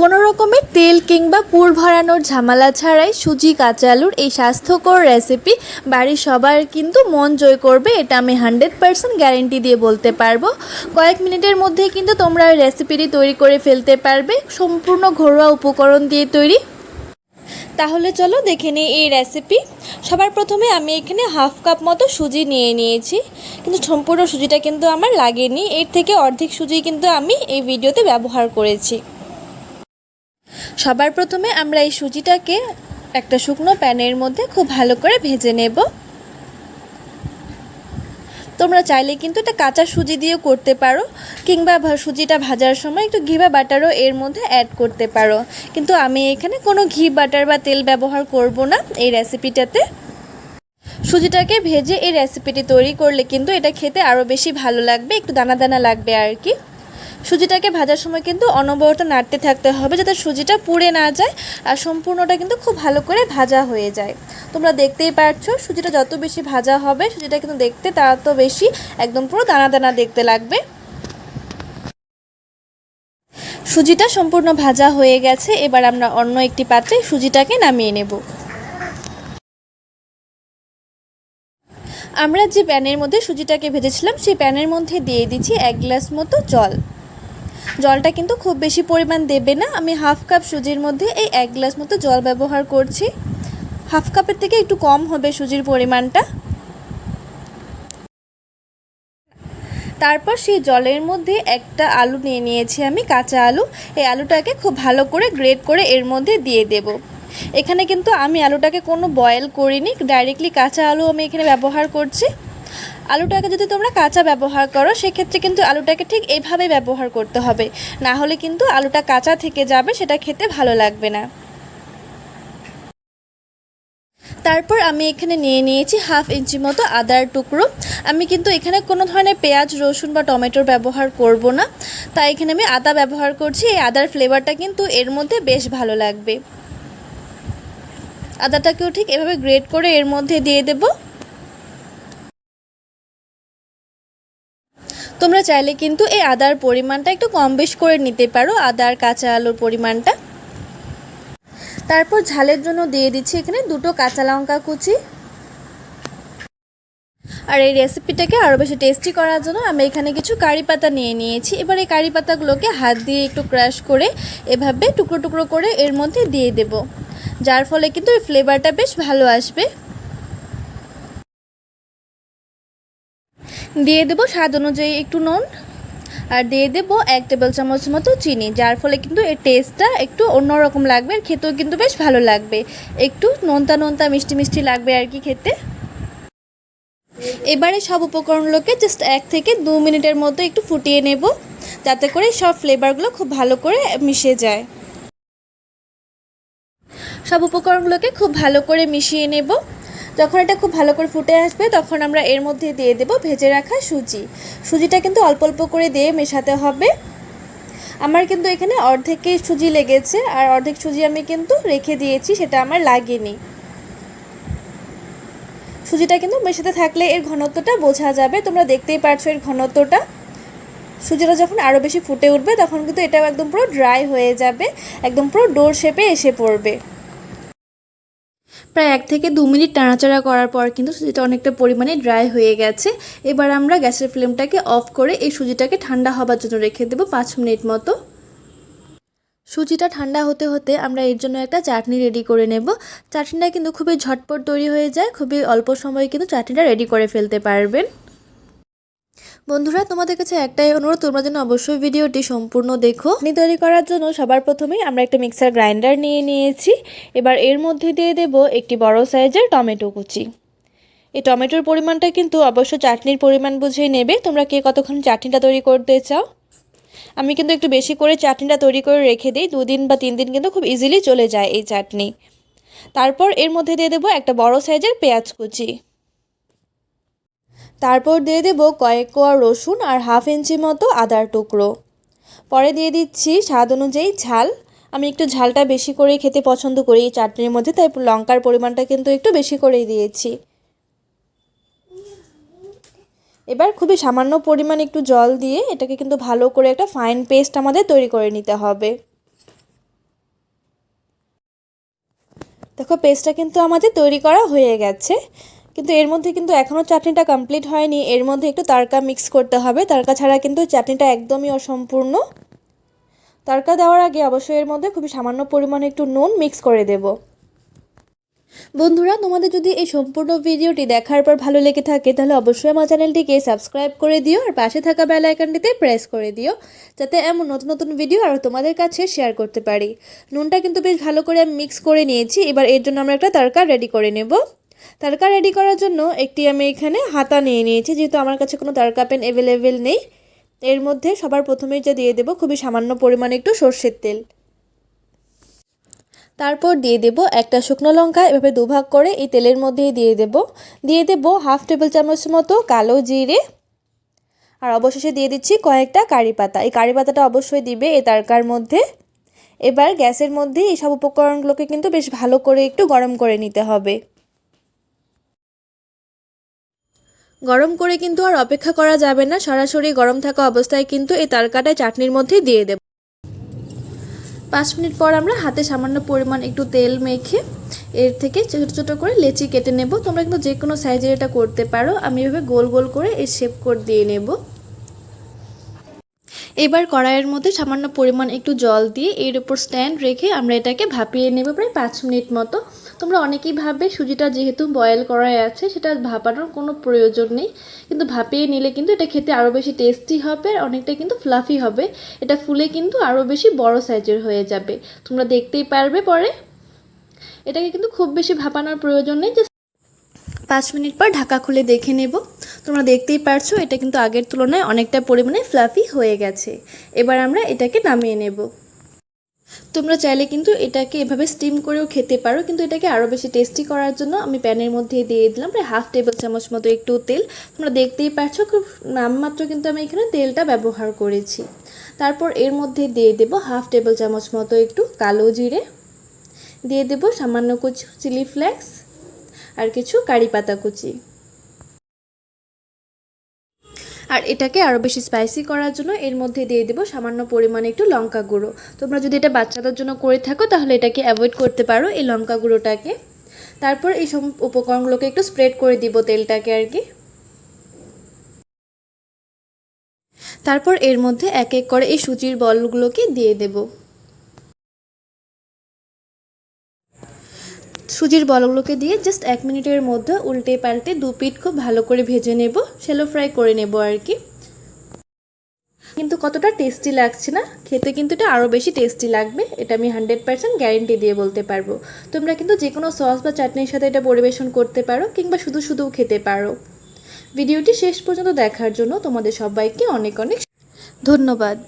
কোনো রকমের তেল কিংবা পুর ভরানোর ঝামেলা ছাড়াই সুজি কাঁচা আলুর এই স্বাস্থ্যকর রেসিপি বাড়ির সবার কিন্তু মন জয় করবে, এটা আমি 100% গ্যারেন্টি দিয়ে বলতে পারবো। কয়েক মিনিটের মধ্যেই কিন্তু তোমরা এই রেসিপিটি তৈরি করে ফেলতে পারবে, সম্পূর্ণ ঘরোয়া উপকরণ দিয়ে তৈরি। তাহলে চলো দেখে নিই এই রেসিপি। সবার প্রথমে আমি এখানে হাফ কাপ মতো সুজি নিয়ে নিয়েছি, কিন্তু সম্পূর্ণ সুজিটা কিন্তু আমার লাগেনি, এর থেকে অর্ধেক সুজি কিন্তু আমি এই ভিডিওতে ব্যবহার করেছি। সবার প্রথমে আমরা এই সুজিটাকে একটা শুকনো প্যানের মধ্যে খুব ভালো করে ভেজে নেব। তোমরা চাইলে কিন্তু এটা কাঁচা সুজি দিয়েও করতে পারো, কিংবা সুজিটা ভাজার সময় একটু ঘি বা বাটারও এর মধ্যে অ্যাড করতে পারো, কিন্তু আমি এখানে কোনো ঘি বাটার বা তেল ব্যবহার করব না এই রেসিপিটাতে। সুজিটাকে ভেজে এই রেসিপিটি তৈরি করলে কিন্তু এটা খেতে আরও বেশি ভালো লাগবে, একটু দানা দানা লাগবে আর কি। সুজিটাকে ভাজার সময় কিন্তু অনবরত নাড়তে থাকতে হবে যাতে সুজিটা পুড়ে না যায় আর সম্পূর্ণটা কিন্তু খুব ভালো করে ভাজা হয়ে যায়। তোমরা দেখতেই পাচ্ছ সুজিটা যত বেশি ভাজা হবে সুজিটা কিন্তু দেখতে তত বেশি একদম পুরো দানা দানা দেখতে লাগবে। সুজিটা সম্পূর্ণ ভাজা হয়ে গেছে, এবার আমরা অন্য একটি পাত্রে সুজিটাকে নামিয়ে নেব। আমরা যে প্যানের মধ্যে সুজিটাকে ভেজেছিলাম সেই প্যানের মধ্যে দিয়ে দিচ্ছি 1 গ্লাস মতো জল। জলটা কিন্তু খুব বেশি পরিমাণ দেবে না, আমি হাফ কাপ সুজির মধ্যে এই 1 গ্লাস মতো জল ব্যবহার করছি। হাফ কাপের থেকে একটু কম হবে সুজির পরিমাণটা। তারপর সেই জলের মধ্যে একটা আলু নিয়ে নিয়েছি আমি, কাঁচা আলু। এই আলুটাকে খুব ভালো করে গ্রেট করে এর মধ্যে দিয়ে দেব। এখানে কিন্তু আমি আলুটাকে কোনো বয়েল করিনি, ডাইরেক্টলি কাঁচা আলু আমি এখানে ব্যবহার করছি। আলুটাকে যদি তোমরা কাঁচা ব্যবহার করো সেক্ষেত্রে কিন্তু আলুটাকে ঠিক এইভাবে ব্যবহার করতে হবে, না হলে কিন্তু আলুটা কাঁচা থেকে যাবে, সেটা খেতে ভালো লাগবে না। তারপর আমি এখানে নিয়ে নিয়েছি হাফ ইঞ্চি মতো আদার টুকরো। আমি কিন্তু এখানে কোনো ধরনের পেঁয়াজ রসুন বা টমেটোর ব্যবহার করব না, তাই এখানে আমি আদা ব্যবহার করছি। এই আদার ফ্লেভারটা কিন্তু এর মধ্যে বেশ ভালো লাগবে। আদাটাকেও ঠিক এভাবে গ্রেট করে এর মধ্যে দিয়ে দেব। তোমরা চাইলে কিন্তু এই আদার পরিমাণটা একটু কম বেশ করে নিতে পারো, আদা আর কাঁচা আলুর পরিমাণটা। তারপর ঝালের জন্য দিয়ে দিচ্ছি এখানে 2টো কাঁচা লঙ্কা কুচি। আর এই রেসিপিটাকে আরও বেশি টেস্টি করার জন্য আমি এখানে কিছু কারি পাতা নিয়ে নিয়েছি। এবার এই কারি পাতাগুলোকে হাত দিয়ে একটু ক্রাশ করে এভাবে টুকরো টুকরো করে এর মধ্যে দিয়ে দেব, যার ফলে কিন্তু এই ফ্লেভারটা বেশ ভালো আসবে। দিয়ে দেব স্বাদ অনুযায়ী একটু নুন, আর দিয়ে দেব 1 টেবিল চামচ মতো চিনি, যার ফলে কিন্তু এর টেস্টটা একটু অন্যরকম লাগবে, আর খেতেও কিন্তু বেশ ভালো লাগবে, একটু নোনতা নোনতা মিষ্টি মিষ্টি লাগবে আর কি খেতে। এবারে সব উপকরণগুলোকে জাস্ট 1 থেকে 2 মিনিটের মতো একটু ফুটিয়ে নেব, যাতে করে সব ফ্লেভারগুলো খুব ভালো করে মিশে যায়। সব উপকরণগুলোকে খুব ভালো করে মিশিয়ে নেব। যখন এটা খুব ভালো করে ফুটে আসবে তখন আমরা এর মধ্যে দিয়ে দেব ভেজে রাখা সুজি। সুজিটা কিন্তু অল্প অল্প করে দিয়ে মেশাতে হবে। আমার কিন্তু এখানে অর্ধেকই সুজি লেগেছে, আর অর্ধেক সুজি আমি কিন্তু রেখে দিয়েছি, সেটা আমার লাগেনি। সুজিটা কিন্তু মেশাতে থাকলে এর ঘনত্বটা বোঝা যাবে, তোমরা দেখতেই পাচ্ছ এর ঘনত্বটা। সুজিটা যখন আরও বেশি ফুটে উঠবে তখন কিন্তু এটাও একদম পুরো ড্রাই হয়ে যাবে, একদম পুরো ডোর শেপে এসে পড়বে। প্রায় 1 থেকে 2 মিনিট নাড়াচাড়া করার পর কিন্তু সুজিটা অনেকটা পরিমাণে ড্রাই হয়ে গেছে। এবার আমরা গ্যাসের ফ্লেমটাকে অফ করে এই সুজিটাকে ঠান্ডা হবার জন্য রেখে দেব 5 মিনিট মতো। সুজিটা ঠান্ডা হতে হতে আমরা এর জন্য একটা চাটনি রেডি করে নেব। চাটনিটা কিন্তু খুবই ঝটপট তৈরি হয়ে যায়, খুবই অল্প সময়ে কিন্তু চাটনিটা রেডি করে ফেলতে পারবেন। বন্ধুরা, তোমাদের কাছে একটাই অনুরোধ, তোমরা যেন অবশ্যই ভিডিওটি সম্পূর্ণ দেখো। চাটনি তৈরি করার জন্য সবার প্রথমেই আমরা একটা মিক্সার গ্রাইন্ডার নিয়ে নিয়েছি। এবার এর মধ্যে দিয়ে দেব একটি বড় সাইজের টমেটো কুচি। এই টমেটোর পরিমাণটা কিন্তু অবশ্য চাটনির পরিমাণ বুঝেই নেবে, তোমরা কে কতক্ষণ চাটনিটা তৈরি করতে চাও। আমি কিন্তু একটু বেশি করে চাটনিটা তৈরি করে রেখে দিই, 2 দিন বা 3 দিন কিন্তু খুব ইজিলি চলে যায় এই চাটনি। তারপর এর মধ্যে দিয়ে দেবো একটা বড় সাইজের পেঁয়াজ কুচি। তারপর দিয়ে দেব কয়েক কোয়া রসুন আর হাফ ইঞ্চি মতো আদার টুকরো। পরে দিয়ে দিচ্ছি স্বাদ অনুযায়ী ঝাল। আমি একটু ঝালটা বেশি করে খেতে পছন্দ করি এই চাটনির মধ্যে, তাই লঙ্কার পরিমাণটা কিন্তু একটু বেশি করেই দিয়েছি। এবার খুবই সামান্য পরিমাণ একটু জল দিয়ে এটাকে কিন্তু ভালো করে একটা ফাইন পেস্ট আমাদের তৈরি করে নিতে হবে। দেখো পেস্টটা কিন্তু আমাদের তৈরি করা হয়ে গেছে, কিন্তু এর মধ্যে কিন্তু এখনও চাটনিটা কমপ্লিট হয়নি। এর মধ্যে একটু তাড়কা মিক্স করতে হবে, তাড়কা ছাড়া কিন্তু চাটনিটা একদমই অসম্পূর্ণ। তাড়কা দেওয়ার আগে অবশ্যই এর মধ্যে খুবই সামান্য পরিমাণে একটু নুন মিক্স করে দেব। বন্ধুরা, তোমাদের যদি এই সম্পূর্ণ ভিডিওটি দেখার পর ভালো লেগে থাকে তাহলে অবশ্যই আমার চ্যানেলটিকে সাবস্ক্রাইব করে দিও আর পাশে থাকা বেল আইকনটিতে প্রেস করে দিও, যাতে এমন নতুন নতুন ভিডিও আরও তোমাদের কাছে শেয়ার করতে পারি। নুনটা কিন্তু বেশ ভালো করে আমি মিক্স করে নিয়েছি। এবার এর জন্য আমরা একটা তড়কা রেডি করে নেব। তড়কা রেডি করার জন্য আমি এখানে হাতা নিয়ে নিয়েছি, যেহেতু আমার কাছে কোনো তড়কা প্যান অ্যাভেলেবেল নেই। এর মধ্যে সবার প্রথমেই যা দিয়ে দেব খুবই সামান্য পরিমাণে একটু সর্ষের তেল। তারপর দিয়ে দেব একটা শুকনো লঙ্কা, এভাবে দুভাগ করে এই তেলের মধ্যেই দিয়ে দেব হাফ টেবিল চামচ মতো কালো জিরে, আর অবশেষে দিয়ে দিচ্ছি কয়েকটা কারি পাতা। এই কারি পাতাটা অবশ্যই দিবে এই তড়কার মধ্যে। এবার গ্যাসের মধ্যে এই সব উপকরণগুলোকে কিন্তু বেশ ভালো করে একটু গরম করে নিতে হবে। গরম করে কিন্তু আর অপেক্ষা করা যাবে না, সরাসরি গরম থাকা অবস্থায় কিন্তু এই তড়কাটা চাটনির মধ্যে দিয়ে দেব। 5 মিনিট পর আমরা হাতে সামান্য পরিমাণ একটু তেল মেখে এর থেকে ছোটো ছোটো করে লেচি কেটে নেব। তোমরা কিন্তু যে কোনো সাইজের এটা করতে পারো। আমি এভাবে গোল গোল করে এর শেপ করে দিয়ে নেব। এবার কড়াইয়ের মধ্যে সামান্য পরিমাণ একটু জল দিয়ে এর উপর স্ট্যান্ড রেখে আমরা এটাকে ভাপিয়ে নেব প্রায় 5 মিনিট মতো। তোমরা অনেকেই ভাববে সুজিটা যেহেতু বয়েল করাই আছে সেটা ভাপানোর কোনো প্রয়োজন নেই, কিন্তু ভাপিয়ে নিলে কিন্তু এটা খেতে আরও বেশি টেস্টি হবে, আর অনেকটা কিন্তু ফ্লাফি হবে। এটা ফুলে কিন্তু আরও বেশি বড় সাইজের হয়ে যাবে, তোমরা দেখতেই পারবে পরে। এটাকে কিন্তু খুব বেশি ভাপানোর প্রয়োজন নেই, 5 মিনিট পর ঢাকা খুলে দেখে নেব। তোমরা দেখতেই পারছো এটা কিন্তু আগের তুলনায় অনেকটা পরিমাণে ফ্লাফি হয়ে গেছে। এবার আমরা এটাকে নামিয়ে নেব। তোমরা চাইলে কিন্তু এটাকে এভাবে স্টিম করেও খেতে পারো, কিন্তু এটাকে আরও বেশি টেস্টি করার জন্য আমি প্যানের মধ্যে দিয়ে দিলাম প্রায় হাফ টেবিল চামচ মতো একটু তেল। তোমরা দেখতেই পারছো খুব নামমাত্র কিন্তু আমি এখানে তেলটা ব্যবহার করেছি। তারপর এর মধ্যে দিয়ে দেব হাফ টেবিল চামচ মতো একটু কালো জিরে, দিয়ে দেব সামান্য কিছু চিলি ফ্লেক্স আর কিছু কারি পাতা কুচি। আর এটাকে আরও বেশি স্পাইসি করার জন্য এর মধ্যে দিয়ে দেব সামান্য পরিমাণে একটু লঙ্কা গুঁড়ো। তোমরা যদি এটা বাচ্চাদের জন্য করে থাকো তাহলে এটাকে অ্যাভয়েড করতে পারো এই লঙ্কা গুঁড়োটাকে। তারপর এই সব উপকরণগুলোকে একটু স্প্রেড করে দিব তেলটাকে আর কি। তারপর এর মধ্যে এক এক করে এই সুজির বলগুলোকে দিয়ে দেব। সুজির বলগুলোকে দিয়ে জাস্ট 1 মিনিটের মধ্যে উল্টে পাল্টে 2 পিঠ খুব ভালো করে ভেজে নেব, শ্যালো ফ্রাই করে নেব আর কি। কিন্তু কতটা টেস্টি লাগছে না, খেতে কিন্তু এটা আরও বেশি টেস্টি লাগবে, এটা আমি 100% গ্যারেন্টি দিয়ে বলতে পারবো। তোমরা কিন্তু যে কোনো সস বা চাটনির সাথে এটা পরিবেশন করতে পারো, কিংবা শুধু শুধুও খেতে পারো। ভিডিওটি শেষ পর্যন্ত দেখার জন্য তোমাদের সবাইকে অনেক অনেক ধন্যবাদ।